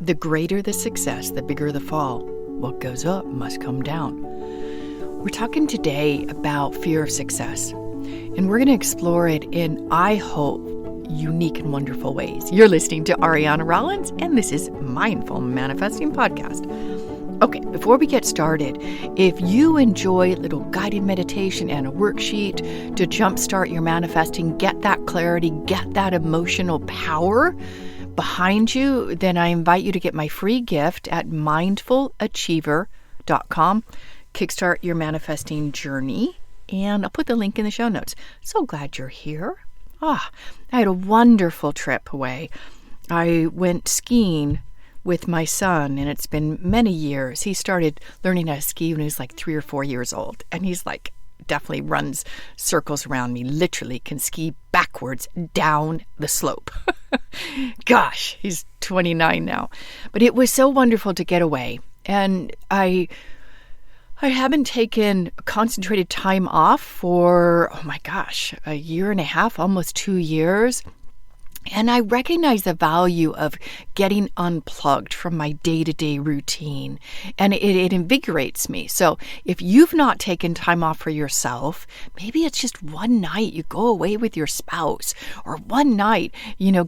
The greater the success, the bigger the fall. What goes up must come down. We're talking today about fear of success, and we're going to explore it in, I hope, unique and wonderful ways. You're listening to Ariana Rollins, and this is Mindful Manifesting Podcast. Okay, before we get started, if you enjoy a little guided meditation and a worksheet to jumpstart your manifesting, get that clarity, get that emotional power behind you, then I invite you to get my free gift at mindfulachiever.com. Kickstart your manifesting journey, and I'll put the link in the show notes. So glad you're here. I had a wonderful trip away. I went skiing with my son, and it's been many years. He started learning how to ski when he was like 3 or 4 years old, and he's like definitely runs circles around me, literally can ski backwards down the slope. Gosh, he's 29 now. But it was so wonderful to get away. And I haven't taken concentrated time off for, a year and a half, almost 2 years. And I recognize the value of getting unplugged from my day-to-day routine, and it invigorates me. So if you've not taken time off for yourself, maybe it's just one night you go away with your spouse, or one night,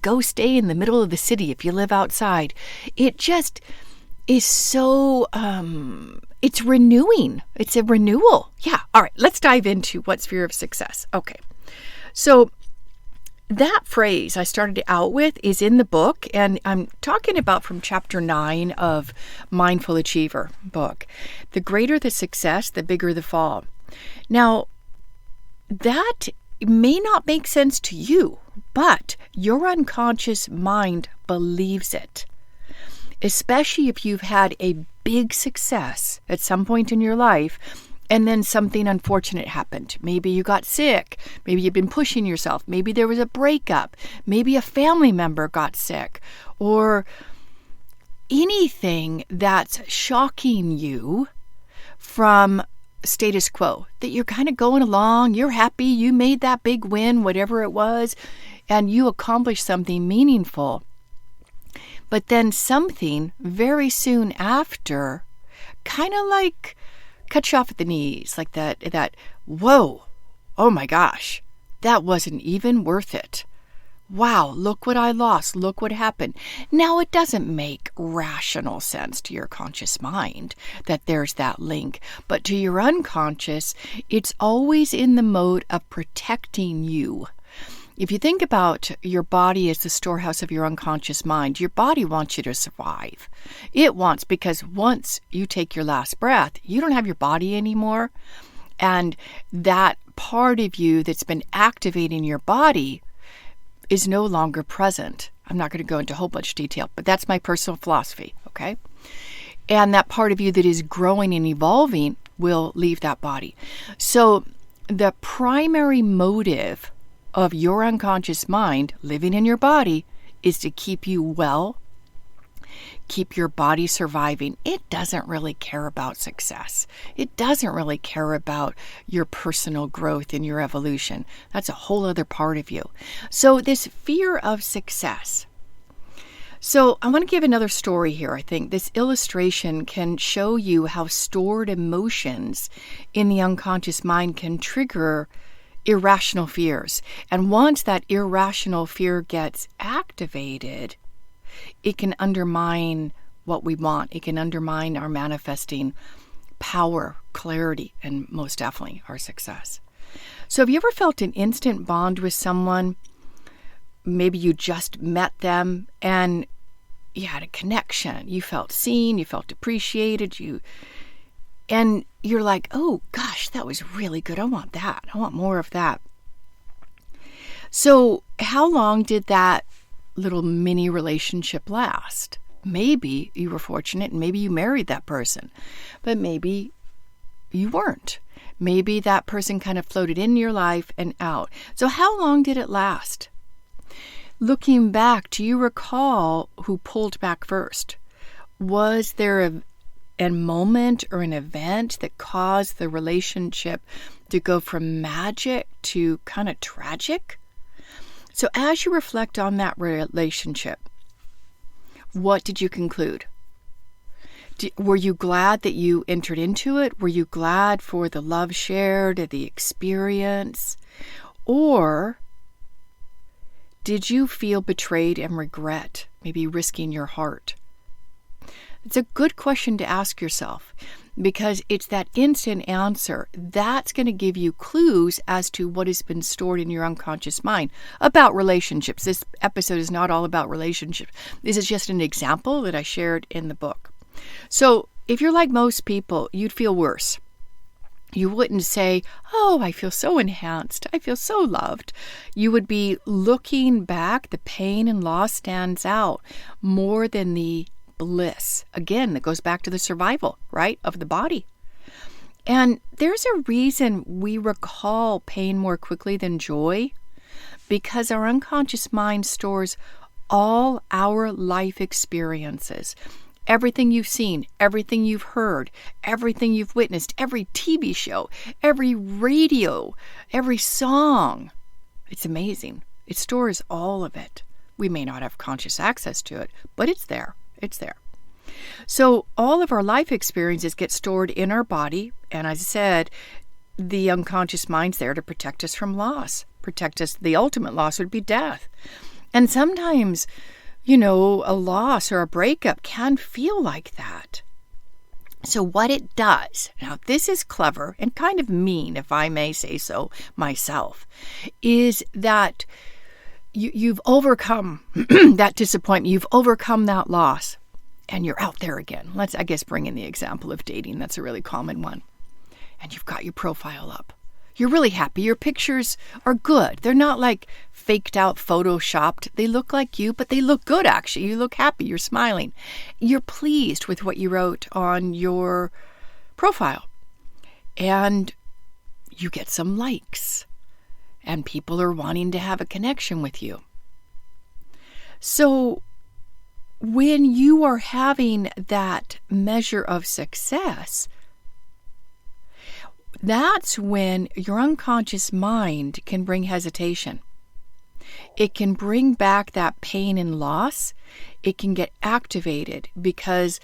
go stay in the middle of the city if you live outside. It just is so, it's renewing. It's a renewal. Yeah. All right. Let's dive into what's fear of success. Okay. So that phrase I started out with is in the book, and I'm talking about from chapter 9 of Mindful Achiever book. The greater the success, the bigger the fall. Now, that may not make sense to you, but your unconscious mind believes it. Especially if you've had a big success at some point in your life, and then something unfortunate happened. Maybe you got sick. Maybe you've been pushing yourself. Maybe there was a breakup. Maybe a family member got sick. Or anything that's shocking you from status quo. That you're kind of going along. You're happy. You made that big win, whatever it was, and you accomplished something meaningful. But then something very soon after kind of like cut you off at the knees, like that, whoa, oh my gosh, that wasn't even worth it. Wow, look what I lost, look what happened. Now, it doesn't make rational sense to your conscious mind that there's that link, but to your unconscious, it's always in the mode of protecting you. If you think about your body as the storehouse of your unconscious mind, your body wants you to survive. It wants, because once you take your last breath, you don't have your body anymore. And that part of you that's been activating your body is no longer present. I'm not going to go into a whole bunch of detail, but that's my personal philosophy, okay? And that part of you that is growing and evolving will leave that body. So the primary motive of your unconscious mind living in your body is to keep you well, keep your body surviving. It doesn't really care about success. It doesn't really care about your personal growth and your evolution. That's a whole other part of you. So this fear of success. So I want to give another story here. I think this illustration can show you how stored emotions in the unconscious mind can trigger irrational fears. And once that irrational fear gets activated, it can undermine what we want. It can undermine our manifesting power, clarity, and most definitely our success. So have you ever felt an instant bond with someone? Maybe you just met them and you had a connection. You felt seen, you felt appreciated, and you're like, oh gosh, that was really good. I want that. I want more of that. So how long did that little mini relationship last? Maybe you were fortunate and maybe you married that person, but maybe you weren't. Maybe that person kind of floated in your life and out. So how long did it last? Looking back, do you recall who pulled back first? Was there a moment or an event that caused the relationship to go from magic to kind of tragic? So as you reflect on that relationship, what did you conclude? Were you glad that you entered into it? Were you glad for the love shared, or the experience? Or did you feel betrayed and regret, maybe risking your heart? It's a good question to ask yourself, because it's that instant answer that's going to give you clues as to what has been stored in your unconscious mind about relationships. This episode is not all about relationships. This is just an example that I shared in the book. So if you're like most people, you'd feel worse. You wouldn't say, oh, I feel so enhanced. I feel so loved. You would be looking back. The pain and loss stands out more than the bliss. Again, that goes back to the survival, right, of the body. And there's a reason we recall pain more quickly than joy, because our unconscious mind stores all our life experiences. Everything you've seen, everything you've heard, everything you've witnessed, every TV show, every radio, every song. It's amazing. It stores all of it. We may not have conscious access to it, but it's there. It's there. So all of our life experiences get stored in our body. And as I said, the unconscious mind's there to protect us from loss, protect us. The ultimate loss would be death. And sometimes, a loss or a breakup can feel like that. So what it does, now this is clever and kind of mean, if I may say so myself, is that you've overcome that disappointment. You've overcome that loss, and you're out there again. Let's, I guess, bring in the example of dating. That's a really common one. And you've got your profile up. You're really happy. Your pictures are good. They're not like faked out, photoshopped. They look like you, but they look good, actually. You look happy. You're smiling. You're pleased with what you wrote on your profile. And you get some likes. And people are wanting to have a connection with you. So when you are having that measure of success, that's when your unconscious mind can bring hesitation. It can bring back that pain and loss. It can get activated because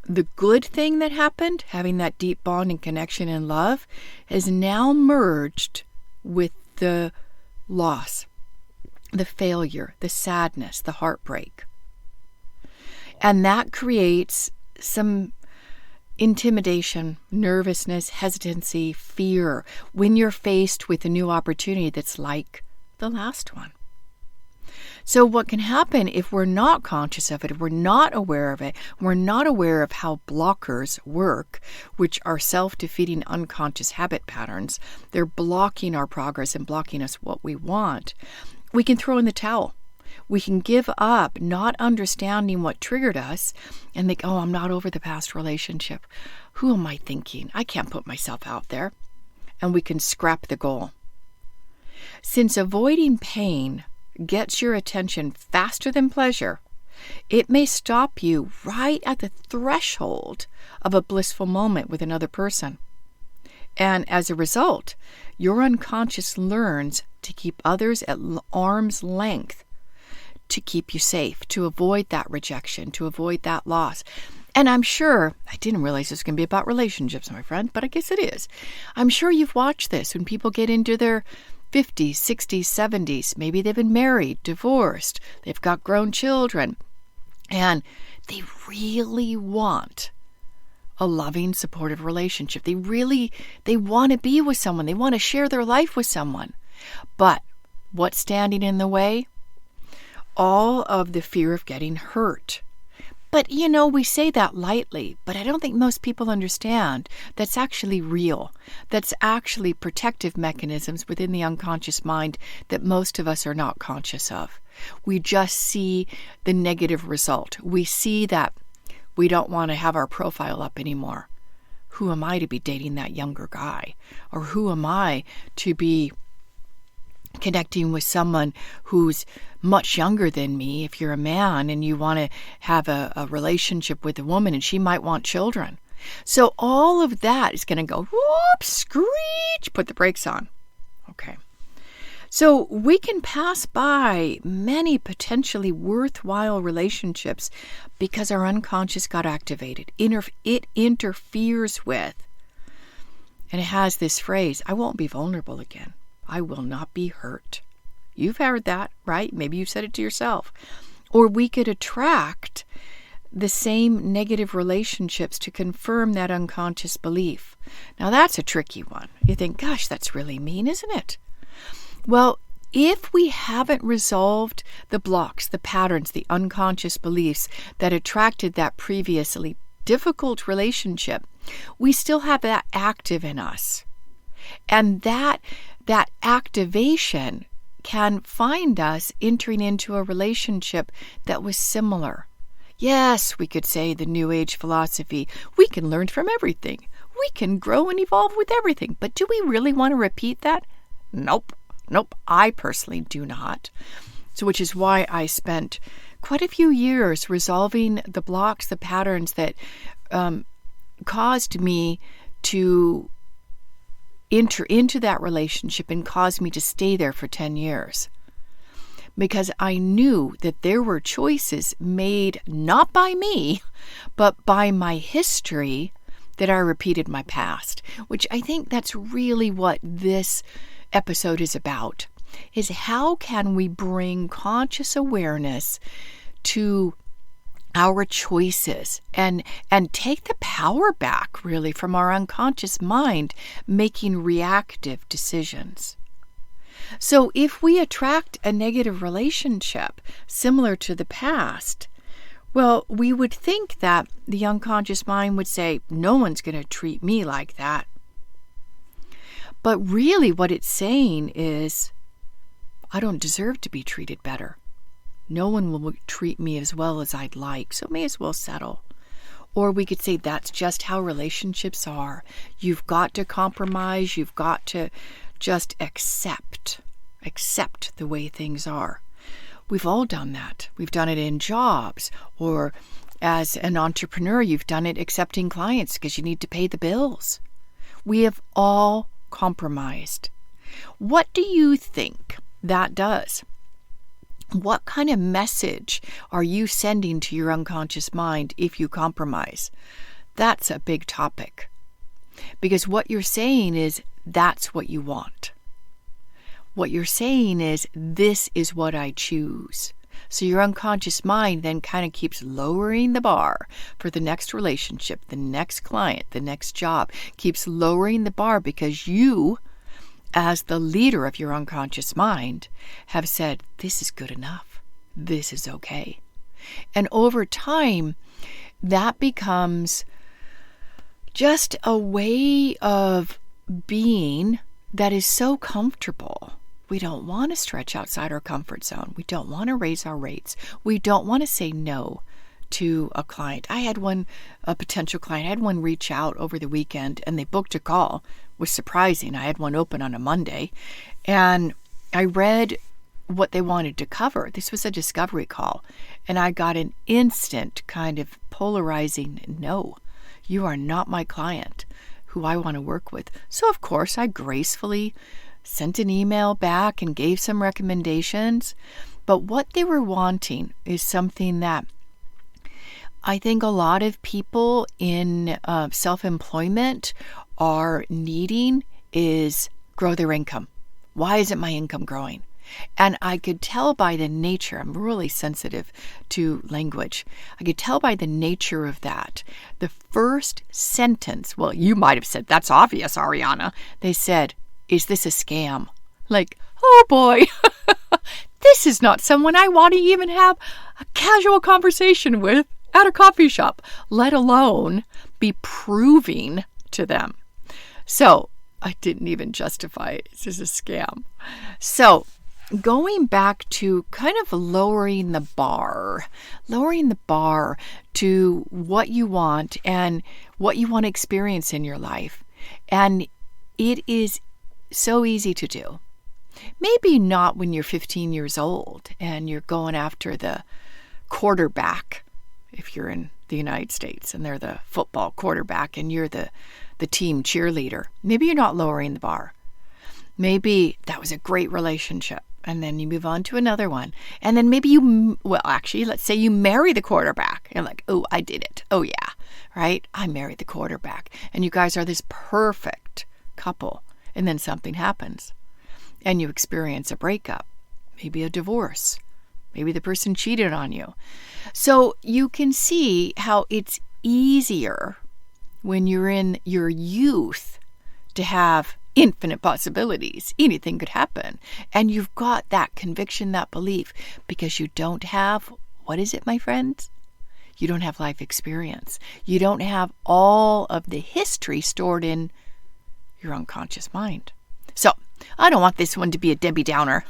the good thing that happened, having that deep bond and connection and love, has now merged with the loss, the failure, the sadness, the heartbreak. And that creates some intimidation, nervousness, hesitancy, fear when you're faced with a new opportunity that's like the last one. So what can happen if we're not conscious of it, if we're not aware of it, we're not aware of how blockers work, which are self-defeating unconscious habit patterns, they're blocking our progress and blocking us what we want, we can throw in the towel. We can give up not understanding what triggered us and think, oh, I'm not over the past relationship. Who am I thinking? I can't put myself out there. And we can scrap the goal. Since avoiding pain gets your attention faster than pleasure, it may stop you right at the threshold of a blissful moment with another person. And as a result, your unconscious learns to keep others at arm's length, to keep you safe, to avoid that rejection, to avoid that loss. And I'm sure, I didn't realize this was going to be about relationships, my friend, but I guess it is. I'm sure you've watched this when people get into their 50s, 60s, 70s. Maybe they've been married, divorced, they've got grown children, and they really want a loving, supportive relationship. They want to be with someone. They want to share their life with someone. But what's standing in the way? All of the fear of getting hurt. But, we say that lightly, but I don't think most people understand that's actually real. That's actually protective mechanisms within the unconscious mind that most of us are not conscious of. We just see the negative result. We see that we don't want to have our profile up anymore. Who am I to be dating that younger guy? Or who am I to be connecting with someone who's much younger than me? If you're a man and you want to have a relationship with a woman and she might want children. So all of that is going to go, whoop, screech, put the brakes on. Okay. So we can pass by many potentially worthwhile relationships because our unconscious got activated. It interferes with, and it has this phrase, I won't be vulnerable again. I will not be hurt. You've heard that, right? Maybe you've said it to yourself. Or we could attract the same negative relationships to confirm that unconscious belief. Now that's a tricky one. You think, gosh, that's really mean, isn't it? Well, if we haven't resolved the blocks, the patterns, the unconscious beliefs that attracted that previously difficult relationship, we still have that active in us. And that activation can find us entering into a relationship that was similar. Yes, we could say the New Age philosophy, we can learn from everything. We can grow and evolve with everything. But do we really want to repeat that? Nope, I personally do not. So which is why I spent quite a few years resolving the blocks, the patterns that caused me to enter into that relationship and caused me to stay there for 10 years. Because I knew that there were choices made not by me, but by my history that I repeated my past, which I think that's really what this episode is about, is how can we bring conscious awareness to our choices and take the power back, really, from our unconscious mind making reactive decisions. So if we attract a negative relationship similar to the past, well, we would think that the unconscious mind would say, no one's going to treat me like that. But really what it's saying is, I don't deserve to be treated better. No one will treat me as well as I'd like, so may as well settle. Or we could say that's just how relationships are. You've got to compromise. You've got to just accept the way things are. We've all done that. We've done it in jobs, or as an entrepreneur, you've done it accepting clients because you need to pay the bills. We have all compromised. What do you think that does? What kind of message are you sending to your unconscious mind if you compromise? That's a big topic. Because what you're saying is, that's what you want. What you're saying is, this is what I choose. So your unconscious mind then kind of keeps lowering the bar for the next relationship, the next client, the next job, keeps lowering the bar because you, as the leader of your unconscious mind, have said, this is good enough. This is okay. And over time, that becomes just a way of being that is so comfortable. We don't want to stretch outside our comfort zone. We don't want to raise our rates. We don't want to say no to a client. A potential client, I had one reach out over the weekend and they booked a call. It was surprising. I had one open on a Monday and I read what they wanted to cover. This was a discovery call and I got an instant kind of polarizing no. You are not my client who I want to work with. So of course I gracefully sent an email back and gave some recommendations. But what they were wanting is something that I think a lot of people in self-employment are needing is grow their income. Why isn't my income growing? And I could tell by the nature, I'm really sensitive to language. I could tell by the nature of that. The first sentence, well, you might have said, that's obvious, Ariana. They said, is this a scam? Like, oh boy, this is not someone I want to even have a casual conversation with at a coffee shop, let alone be proving to them. So I didn't even justify it. This is a scam. So going back to kind of lowering the bar to what you want and what you want to experience in your life. And it is so easy to do. Maybe not when you're 15 years old and you're going after the quarterback, if you're in the United States and they're the football quarterback and you're the team cheerleader. Maybe you're not lowering the bar. Maybe that was a great relationship. And then you move on to another one. And then maybe let's say you marry the quarterback. You're like, oh, I did it. Oh, yeah, right? I married the quarterback. And you guys are this perfect couple. And then something happens. And you experience a breakup, maybe a divorce. Maybe the person cheated on you. So you can see how it's easier when you're in your youth to have infinite possibilities. Anything could happen. And you've got that conviction, that belief, because you don't have, what is it, my friends? You don't have life experience. You don't have all of the history stored in your unconscious mind. So I don't want this one to be a Debbie Downer.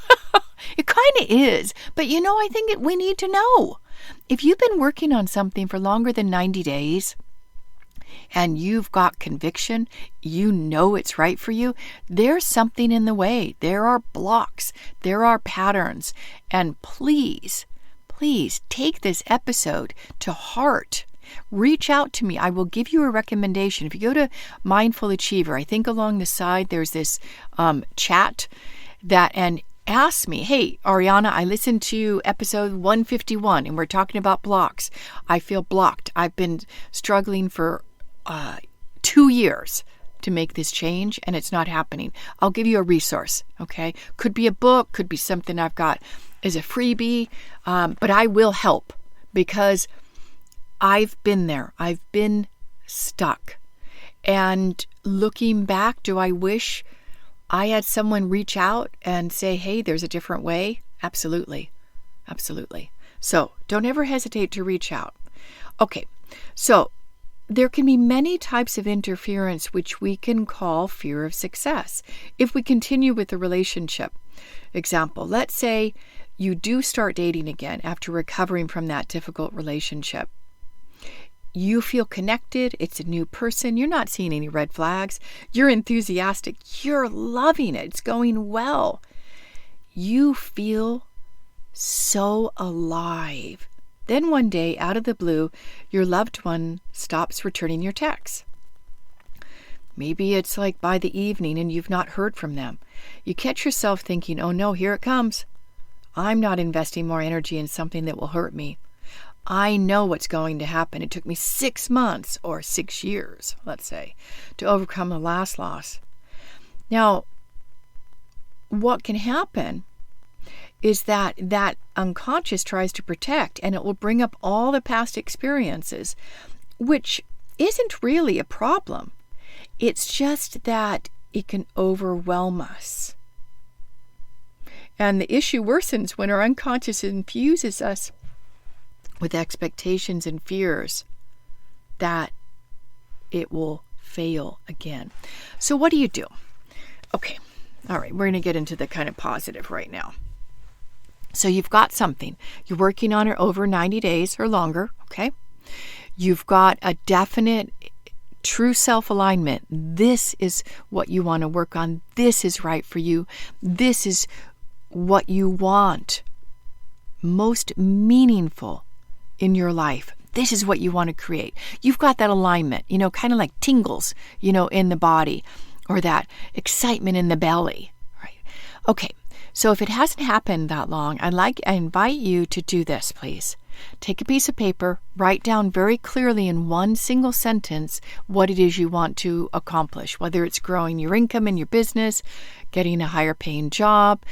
It kind of is. But I think we need to know. If you've been working on something for longer than 90 days, and you've got conviction, it's right for you, there's something in the way. There are blocks. There are patterns. And please take this episode to heart. Reach out to me. I will give you a recommendation. If you go to Mindful Achiever, I think along the side there's this chat and ask me, hey, Ariana, I listened to episode 151 and we're talking about blocks. I feel blocked. I've been struggling for 2 years to make this change and it's not happening. I'll give you a resource, okay? Could be a book, could be something I've got as a freebie, but I will help because I've been there. I've been stuck. And looking back, do I wish I had someone reach out and say, hey, there's a different way? Absolutely. Absolutely. So don't ever hesitate to reach out. Okay, so there can be many types of interference which we can call fear of success. If we continue with the relationship example, let's say you do start dating again after recovering from that difficult relationship. You feel connected. It's a new person. You're not seeing any red flags. You're enthusiastic. You're loving it. It's going well. You feel so alive. Then one day, out of the blue, your loved one stops returning your texts. Maybe it's like by the evening and you've not heard from them. You catch yourself thinking, oh no, here it comes. I'm not investing more energy in something that will hurt me. I know what's going to happen. It took me 6 months or 6 years, let's say, to overcome the last loss. Now, what can happen is that unconscious tries to protect, and it will bring up all the past experiences, which isn't really a problem. It's just that it can overwhelm us. And the issue worsens when our unconscious infuses us with expectations and fears that it will fail again. So what do you do? Okay, all right, we're going to get into the kind of positive right now. So you've got something. You're working on it over 90 days or longer, okay? You've got a definite true self-alignment. This is what you want to work on. This is right for you. This is what you want most meaningful in your life. This is what you want to create. You've got that alignment, kind of like tingles, in the body, or that excitement in the belly, right? Okay, so if it hasn't happened that long, I invite you to do this, please. Take a piece of paper, write down very clearly in one single sentence what it is you want to accomplish, whether it's growing your income in your business, getting a higher paying job,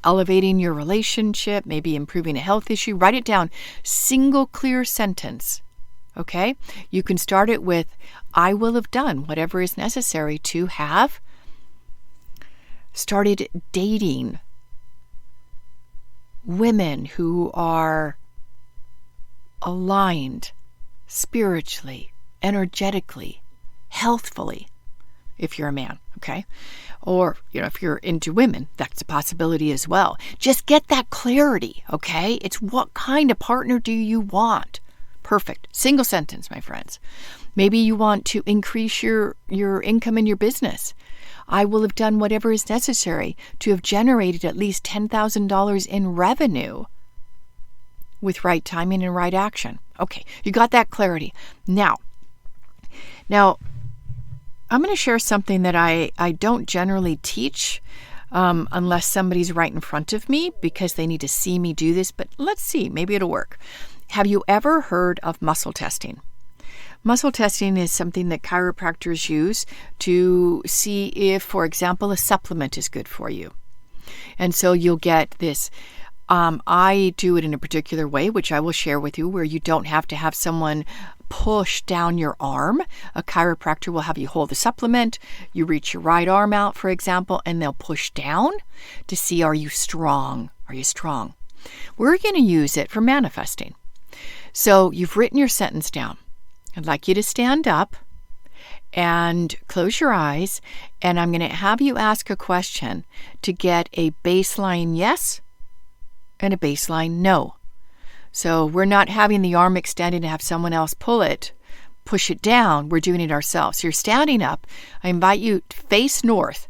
elevating your relationship, maybe improving a health issue. Write it down. Single clear sentence. Okay? You can start it with, I will have done whatever is necessary to have started dating women who are aligned spiritually, energetically, healthfully, if you're a man, okay? Or, if you're into women, that's a possibility as well. Just get that clarity, okay? It's what kind of partner do you want? Perfect. Single sentence, my friends. Maybe you want to increase your income in your business. I will have done whatever is necessary to have generated at least $10,000 in revenue with right timing and right action. Okay, you got that clarity. Now, I'm going to share something that I don't generally teach unless somebody's right in front of me because they need to see me do this. But let's see, maybe it'll work. Have you ever heard of muscle testing? Muscle testing is something that chiropractors use to see if, for example, a supplement is good for you. And so you'll get this. I do it in a particular way, which I will share with you, where you don't have to have someone push down your arm. A chiropractor will have you hold the supplement. You reach your right arm out, for example, and they'll push down to see, are you strong? Are you strong? We're going to use it for manifesting. So you've written your sentence down. I'd like you to stand up and close your eyes, and I'm going to have you ask a question to get a baseline yes and a baseline no. So we're not having the arm extended to have someone else push it down. We're doing it ourselves. So you're standing up. I invite you to face north,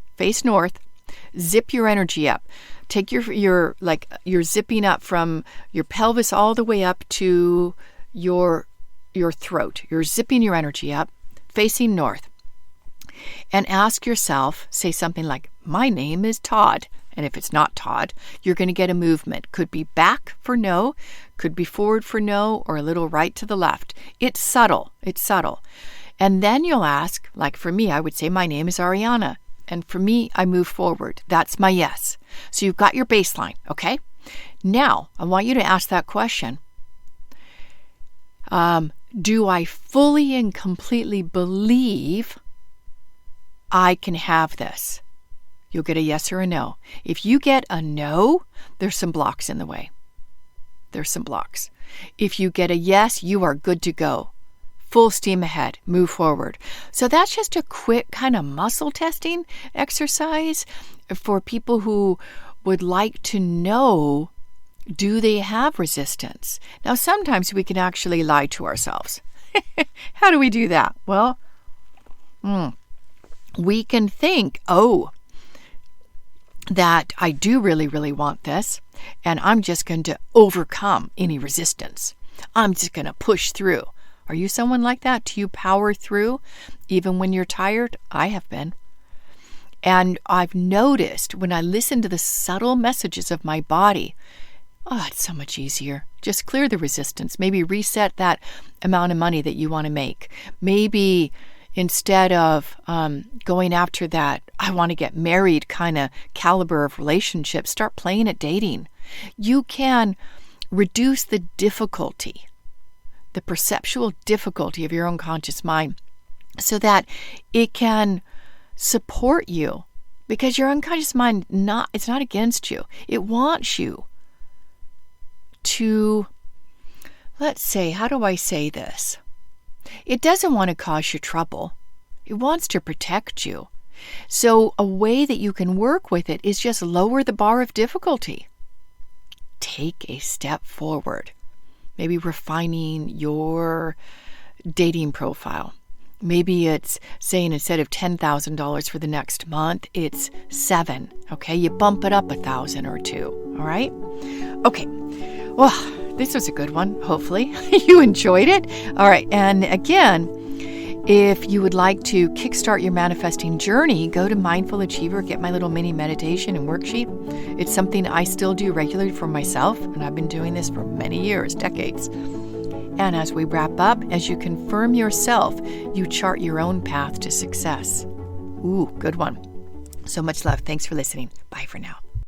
zip your energy up. Take you're zipping up from your pelvis all the way up to your throat. You're zipping your energy up, facing north. And ask yourself, say something like, my name is Todd. And if it's not Todd, you're going to get a movement. Could be back for no, could be forward for no, or a little right to the left. It's subtle. And then you'll ask, like for me, I would say, my name is Ariana. And for me, I move forward. That's my yes. So you've got your baseline, okay? Now, I want you to ask that question. Do I fully and completely believe I can have this? You'll get a yes or a no. If you get a no, there's some blocks in the way. There's some blocks. If you get a yes, you are good to go. Full steam ahead. Move forward. So that's just a quick kind of muscle testing exercise for people who would like to know, do they have resistance? Now, sometimes we can actually lie to ourselves. How do we do that? Well, we can think, that I do really, really want this, and I'm just going to overcome any resistance. I'm just going to push through. Are you someone like that? Do you power through even when you're tired? I have been. And I've noticed when I listen to the subtle messages of my body, it's so much easier. Just clear the resistance. Maybe reset that amount of money that you want to make. Maybe instead of going after that, I want to get married kind of caliber of relationship, start playing at dating. You can reduce the difficulty, the perceptual difficulty of your own conscious mind so that it can support you, because your unconscious mind, it's not against you. It wants you to, let's say, how do I say this? It doesn't want to cause you trouble. It wants to protect you. So a way that you can work with it is just lower the bar of difficulty. Take a step forward. Maybe refining your dating profile. Maybe it's saying instead of $10,000 for the next month, it's $7,000. Okay, you bump it up $1,000 or $2,000. All right. Okay. Well, this was a good one. Hopefully you enjoyed it. All right. And again, if you would like to kickstart your manifesting journey, go to Mindful Achiever, get my little mini meditation and worksheet. It's something I still do regularly for myself, and I've been doing this for many years, decades. And as we wrap up, as you confirm yourself, you chart your own path to success. Ooh, good one. So much love. Thanks for listening. Bye for now.